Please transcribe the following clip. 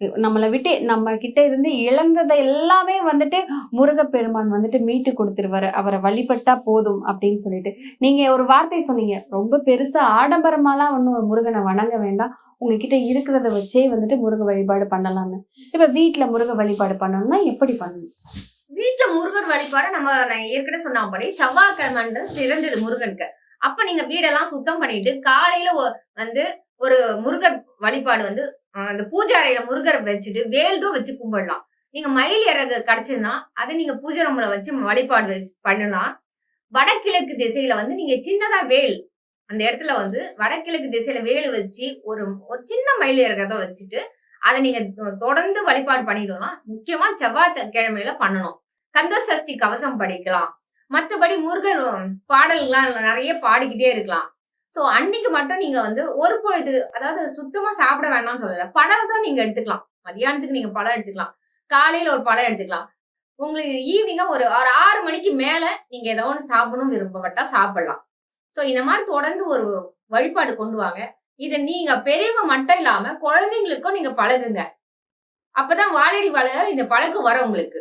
நம்மளை விட்டு நம்ம கிட்ட இருந்து இழந்ததை எல்லாமே வந்துட்டு முருகப்பெருமான் வந்துட்டு மீட்டு கொடுத்துருவாரு. அவரை வழிபட்டா போதும் அப்படின்னு சொல்லிட்டு நீங்க ஒரு வார்த்தை சொன்னீங்க. ரொம்ப பெருசா ஆடம்பரமாலாம் ஒன்றும் முருகனை வணங்க வேண்டாம். உங்ககிட்ட இருக்கிறத வச்சே வந்துட்டு முருக வழிபாடு பண்ணலாம்னு. இப்ப வீட்டுல முருக வழிபாடு பண்ணணும்னா எப்படி பண்ணணும்? வீட்டுல முருகர் வழிபாடு நான் ஏற்கனவே சொன்னபடி செவ்வாய்க்கிழமைன்றது சிறந்தது முருகனுக்கு. அப்ப நீங்க வீடெல்லாம் சுத்தம் பண்ணிட்டு காலையில வந்து ஒரு முருகர் வழிபாடு வந்து அந்த பூஜை அறையில முருகரை வச்சுட்டு வேல்தும் வச்சு கும்பிடலாம். நீங்க மயில் இறகு கிடைச்சதுன்னா அதை நீங்க பூஜை ரூம்ல வச்சு வழிபாடு வச்சு பண்ணலாம். வடகிழக்கு திசையில வந்து நீங்க சின்னதா வேல் அந்த இடத்துல வந்து வடகிழக்கு திசையில வேல் வச்சு ஒரு சின்ன மயில் இறகதான் வச்சுட்டு அதை நீங்க தொடர்ந்து வழிபாடு பண்ணிடலாம். முக்கியமா செவ்வாய்க்கிழமையில பண்ணணும். கந்த சஷ்டி கவசம் படிக்கலாம். மற்றபடி முருகர் பாடல்கள்லாம் நிறைய பாடிக்கிட்டே இருக்கலாம். சோ அன்னைக்கு மட்டும் நீங்க வந்து ஒரு பொழுது, அதாவது சுத்தமா சாப்பிட வேண்டாம்னு சொல்லல, பழம் தான் நீங்க எடுத்துக்கலாம். மதியானத்துக்கு நீங்க பழம் எடுத்துக்கலாம், காலையில ஒரு பழம் எடுத்துக்கலாம். உங்களுக்கு ஈவினிங்கா ஒரு 6 மணிக்கு மேல நீங்க ஏதோ ஒன்று சாப்பிடணும் விருப்பப்பட்டா சாப்பிடலாம். சோ இந்த மாதிரி தொடர்ந்து ஒரு வழிபாடு கொண்டு வாங்க. இதை நீங்க பெரியவங்க மட்டும் இல்லாம குழந்தைங்களுக்கும் நீங்க பழகுங்க. அப்பதான் வாழடி வாழ இந்த பழக்கம் வரும் உங்களுக்கு.